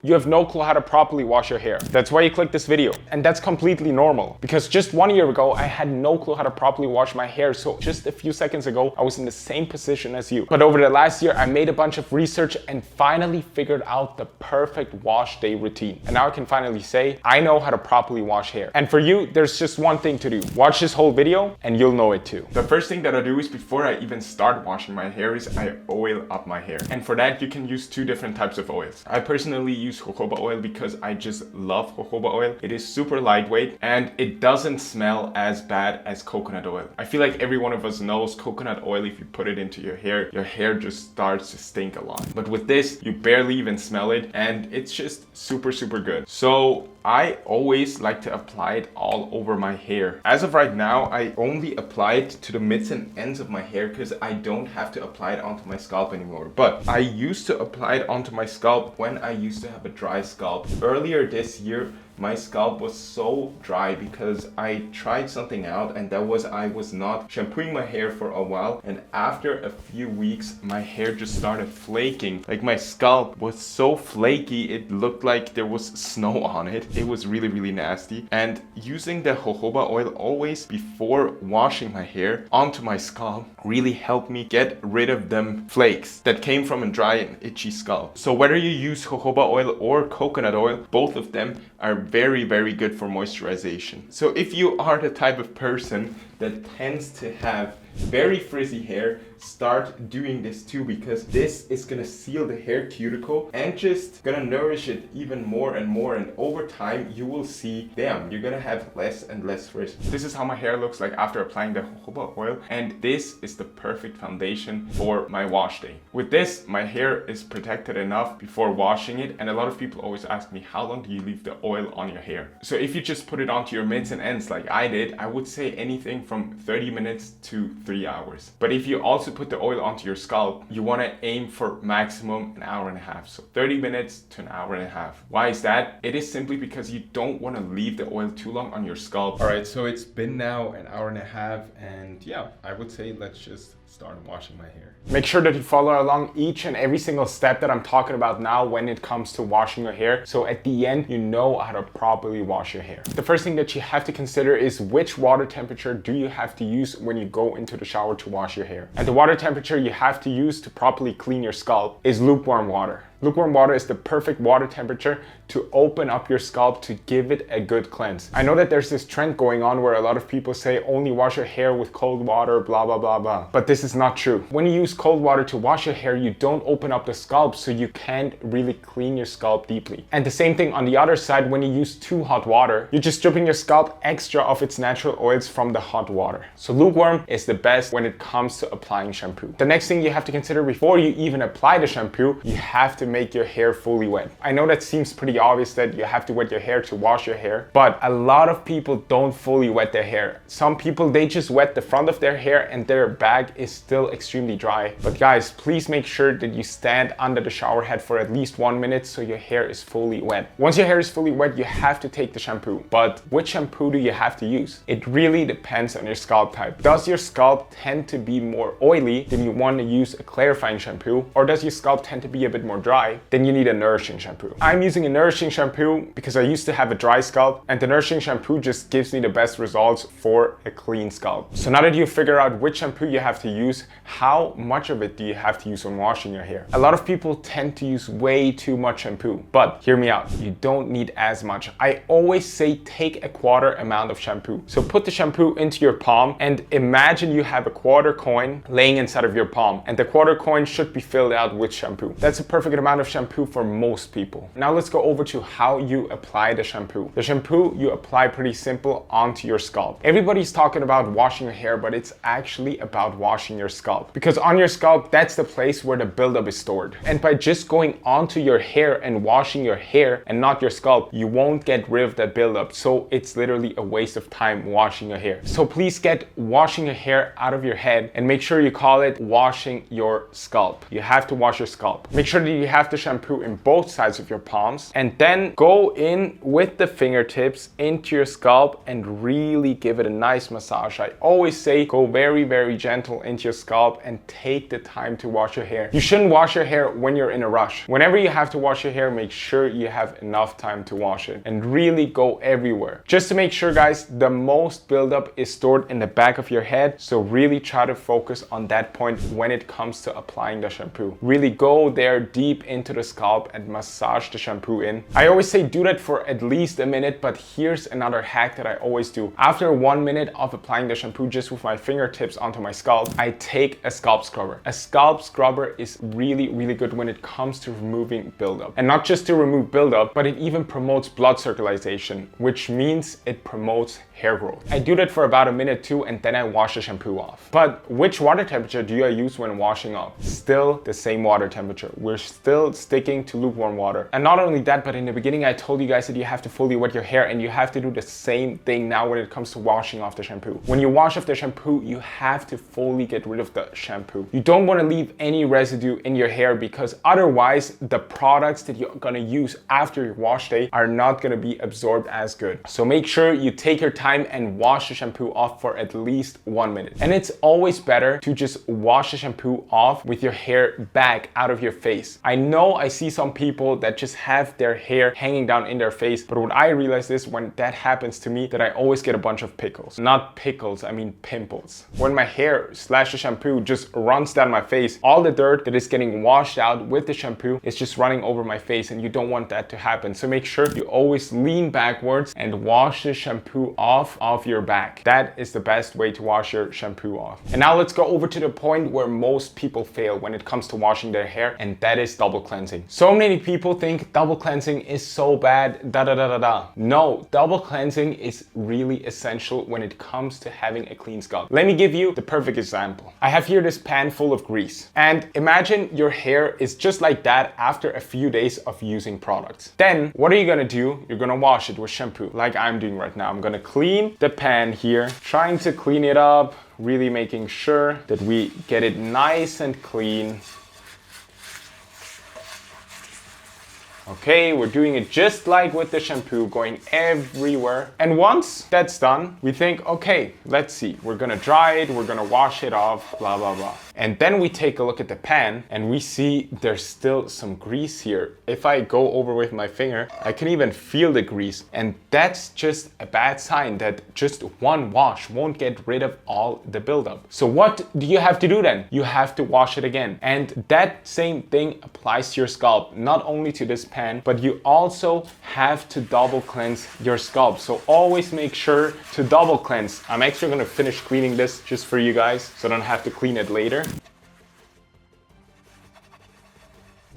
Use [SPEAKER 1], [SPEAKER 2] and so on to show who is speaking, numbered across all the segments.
[SPEAKER 1] You have no clue how to properly wash your hair. That's why you clicked this video. And that's completely normal. Because just 1 year ago, I had no clue how to properly wash my hair. So just a few seconds ago, I was in the same position as you. But over the last year, I made a bunch of research and finally figured out the perfect wash day routine. And now I can finally say, I know how to properly wash hair. And for you, there's just one thing to do. Watch this whole video and you'll know it too. The first thing that I do is before I even start washing my hair is I oil up my hair. And for that, you can use two different types of oils. I personally use jojoba oil because I just love jojoba oil. It is super lightweight and it doesn't smell as bad as coconut oil. I feel like every one of us knows coconut oil, if you put it into your hair just starts to stink a lot. But with this, you barely even smell it and it's just super good. So I always like to apply it all over my hair. As of right now, I only apply it to the mids and ends of my hair because I don't have to apply it onto my scalp anymore. But I used to apply it onto my scalp when I used to have a dry scalp. Earlier this year, my scalp was so dry because I tried something out, and that was I was not shampooing my hair for a while, and after a few weeks my hair just started flaking. Like my scalp was so flaky, it looked like there was snow on it. It was really nasty. And using the jojoba oil always before washing my hair onto my scalp really helped me get rid of them flakes that came from a dry and itchy scalp. So whether you use jojoba oil or coconut oil, both of them are very good for moisturization. So if you are the type of person that tends to have very frizzy hair, start doing this too, because this is gonna seal the hair cuticle and just gonna nourish it even more and more, and over time you will see, damn, you're gonna have less and less frizz. This is how my hair looks like after applying the jojoba oil, and this is the perfect foundation for my wash day. With this, my hair is protected enough before washing it, and a lot of people always ask me, how long do you leave the oil on your hair? So if you just put it onto your mids and ends like I did, I would say anything from 30 minutes to 3 hours. But if you also put the oil onto your scalp, you want to aim for maximum an hour and a half. So 30 minutes to an hour and a half. Why is that? It is simply because you don't want to leave the oil too long on your scalp. All right, so it's been now an hour and a half, and yeah, I would say let's just start washing my hair. Make sure that you follow along each and every single step that I'm talking about now when it comes to washing your hair. So at the end, you know how to properly wash your hair. The first thing that you have to consider is which water temperature do you have to use when you go into the shower to wash your hair. And the water temperature you have to use to properly clean your scalp is lukewarm water. Lukewarm water is the perfect water temperature to open up your scalp to give it a good cleanse. I know that there's this trend going on where a lot of people say only wash your hair with cold water, blah, blah, blah, blah. But this is not true. When you use cold water to wash your hair, you don't open up the scalp, so you can't really clean your scalp deeply. And the same thing on the other side, when you use too hot water, you're just stripping your scalp extra of its natural oils from the hot water. So lukewarm is the best when it comes to applying shampoo. The next thing you have to consider before you even apply the shampoo, you have to make your hair fully wet. I know that seems pretty obvious that you have to wet your hair to wash your hair, but a lot of people don't fully wet their hair. Some people, they just wet the front of their hair and their back is still extremely dry. But guys, please make sure that you stand under the shower head for at least 1 minute so your hair is fully wet. Once your hair is fully wet, you have to take the shampoo. But which shampoo do you have to use? It really depends on your scalp type. Does your scalp tend to be more oily? Then you want to use a clarifying shampoo. Or does your scalp tend to be a bit more dry? Then you need a nourishing shampoo. I'm using a nourishing shampoo because I used to have a dry scalp, and the nourishing shampoo just gives me the best results for a clean scalp. So now that you figure out which shampoo you have to use, how much of it do you have to use when washing your hair? A lot of people tend to use way too much shampoo, but hear me out, you don't need as much. I always say take a quarter amount of shampoo. So put the shampoo into your palm and imagine you have a quarter coin laying inside of your palm, and the quarter coin should be filled out with shampoo. That's a perfect amount of shampoo for most people. Now let's go over to how you apply the shampoo. The shampoo you apply pretty simple onto your scalp. Everybody's talking about washing your hair, but it's actually about washing your scalp, because on your scalp, that's the place where the buildup is stored. And by just going onto your hair and washing your hair and not your scalp, you won't get rid of that buildup. So it's literally a waste of time washing your hair. So please get washing your hair out of your head and make sure you call it washing your scalp. You have to wash your scalp. Make sure that you have have the shampoo in both sides of your palms, and then go in with the fingertips into your scalp and really give it a nice massage. I always say go very, very gentle into your scalp and take the time to wash your hair. You shouldn't wash your hair when you're in a rush. Whenever you have to wash your hair, make sure you have enough time to wash it and really go everywhere. Just to make sure, guys, the most buildup is stored in the back of your head. So really try to focus on that point when it comes to applying the shampoo. Really go there deep into the scalp and massage the shampoo in. I always say do that for at least a minute, but here's another hack that I always do. After 1 minute of applying the shampoo just with my fingertips onto my scalp, I take a scalp scrubber. A scalp scrubber is really, really good when it comes to removing buildup. And not just to remove buildup, but it even promotes blood circulation, which means it promotes hair growth. I do that for about a minute too, and then I wash the shampoo off. But which water temperature do I use when washing off? Still the same water temperature. We're still sticking to lukewarm water. And not only that, but in the beginning I told you guys that you have to fully wet your hair, and you have to do the same thing now when it comes to washing off the shampoo. When you wash off the shampoo, you have to fully get rid of the shampoo. You don't want to leave any residue in your hair, because otherwise the products that you're gonna use after your wash day are not gonna be absorbed as good. So make sure you take your time and wash the shampoo off for at least 1 minute. And it's always better to just wash the shampoo off with your hair back out of your face. I know I see some people that just have their hair hanging down in their face, but what I realize is when that happens to me, that I always get a bunch of pickles. Not pickles, I mean pimples. When my hair / the shampoo just runs down my face, all the dirt that is getting washed out with the shampoo is just running over my face, and you don't want that to happen. So make sure you always lean backwards and wash the shampoo off of your back. That is the best way to wash your shampoo off. And now let's go over to the point where most people fail when it comes to washing their hair, and that is double cleansing. So many people think double cleansing is so bad, No, double cleansing is really essential when it comes to having a clean scalp. Let me give you the perfect example. I have here this pan full of grease, and imagine your hair is just like that after a few days of using products. Then what are you gonna do? You're gonna wash it with shampoo, like I'm doing right now. I'm gonna clean the pan here, trying to clean it up, really making sure that we get it nice and clean. Okay, we're doing it just like with the shampoo, going everywhere. And once that's done, we think, okay, let's see. We're gonna dry it, we're gonna wash it off, blah, blah, blah. And then we take a look at the pan and we see there's still some grease here. If I go over with my finger, I can even feel the grease. And that's just a bad sign that just one wash won't get rid of all the buildup. So what do you have to do then? You have to wash it again. And that same thing applies to your scalp, not only to this pan, but you also have to double cleanse your scalp. So always make sure to double cleanse. I'm actually gonna finish cleaning this just for you guys, so I don't have to clean it later.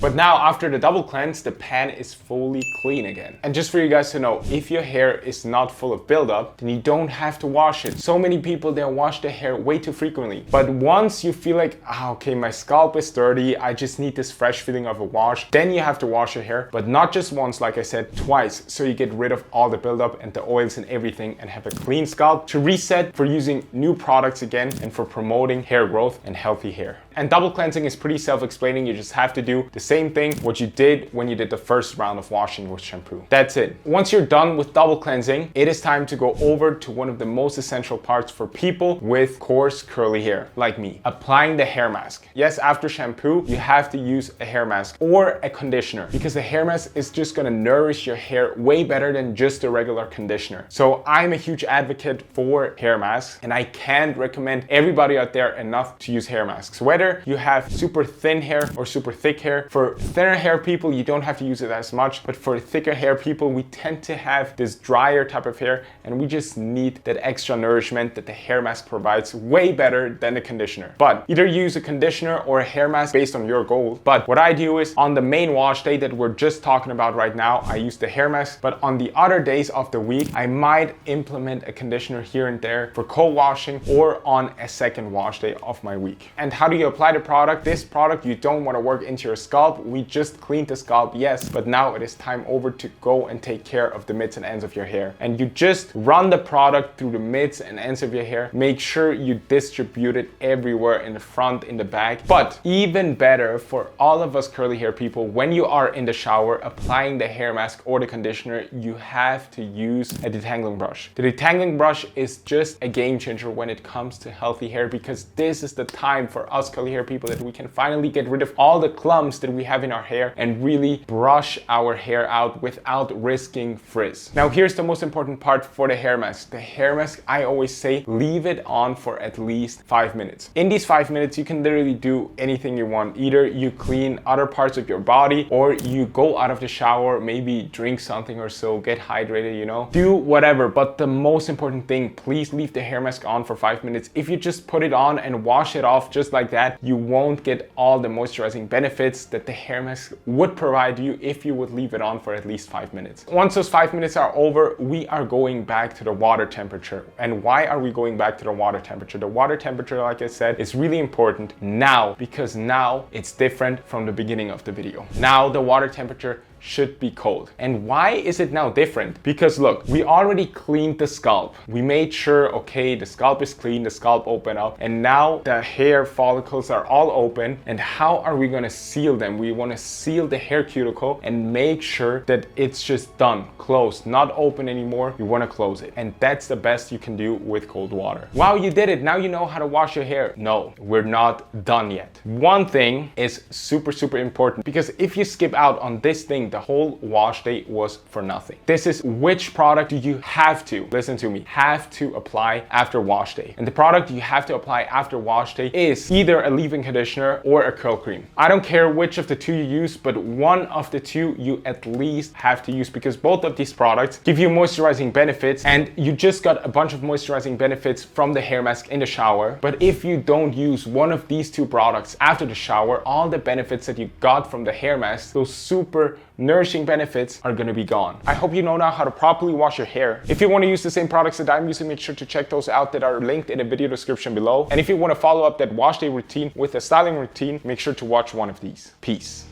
[SPEAKER 1] But now after the double cleanse, the pan is fully clean again. And just for you guys to know, if your hair is not full of buildup, then you don't have to wash it. So many people, they wash their hair way too frequently. But once you feel like, okay, my scalp is dirty, I just need this fresh feeling of a wash, then you have to wash your hair, but not just once, like I said, twice. So you get rid of all the buildup and the oils and everything and have a clean scalp to reset for using new products again and for promoting hair growth and healthy hair. And double cleansing is pretty self-explaining. You just have to do the same thing what you did when you did the first round of washing with shampoo. That's it. Once you're done with double cleansing, it is time to go over to one of the most essential parts for people with coarse curly hair like me, applying the hair mask. Yes, after shampoo, you have to use a hair mask or a conditioner, because the hair mask is just gonna nourish your hair way better than just a regular conditioner. So I'm a huge advocate for hair masks, and I can't recommend everybody out there enough to use hair masks. Whether you have super thin hair or super thick hair. For thinner hair people, you don't have to use it as much, but for thicker hair people, we tend to have this drier type of hair, and we just need that extra nourishment that the hair mask provides way better than the conditioner. But either use a conditioner or a hair mask based on your goal. But what I do is on the main wash day that we're just talking about right now, I use the hair mask, but on the other days of the week, I might implement a conditioner here and there for co-washing or on a second wash day of my week. And how do you apply the product, this product you don't want to work into your scalp. We just cleaned the scalp, yes, but now it is time over to go and take care of the mids and ends of your hair. And you just run the product through the mids and ends of your hair. Make sure you distribute it everywhere, in the front, in the back. But even better for all of us curly hair people, when you are in the shower applying the hair mask or the conditioner, you have to use a detangling brush. The detangling brush is just a game changer when it comes to healthy hair, because this is the time for us curly hair people that we can finally get rid of all the clumps that we have in our hair and really brush our hair out without risking frizz. Now here's the most important part for the hair mask. The hair mask, I always say, leave it on for at least 5 minutes. In these 5 minutes, you can literally do anything you want. Either you clean other parts of your body, or you go out of the shower, maybe drink something or so, get hydrated, you know, do whatever. But the most important thing, please leave the hair mask on for 5 minutes. If you just put it on and wash it off just like that, you won't get all the moisturizing benefits that the hair mask would provide you if you would leave it on for at least 5 minutes. Once those 5 minutes are over, we are going back to the water temperature. And why are we going back to the water temperature? The water temperature, like I said, is really important now, because now it's different from the beginning of the video. Now the water temperature should be cold. And why is it now different? Because look, we already cleaned the scalp. We made sure, okay, the scalp is clean, the scalp opened up, and now the hair follicles are all open. And how are we gonna seal them? We wanna seal the hair cuticle and make sure that it's just done, closed, not open anymore. You wanna close it. And that's the best you can do with cold water. Wow, you did it. Now you know how to wash your hair. No, we're not done yet. One thing is super, super important, because if you skip out on this thing, the whole wash day was for nothing. This is which product do you have to, listen to me, have to apply after wash day. And the product you have to apply after wash day is either a leave-in conditioner or a curl cream. I don't care which of the two you use, but one of the two you at least have to use, because both of these products give you moisturizing benefits, and you just got a bunch of moisturizing benefits from the hair mask in the shower. But if you don't use one of these two products after the shower, all the benefits that you got from the hair mask, those super nourishing benefits, are gonna be gone. I hope you know now how to properly wash your hair. If you want to use the same products that I'm using, make sure to check those out that are linked in the video description below. And if you want to follow up that wash day routine with a styling routine, make sure to watch one of these. Peace.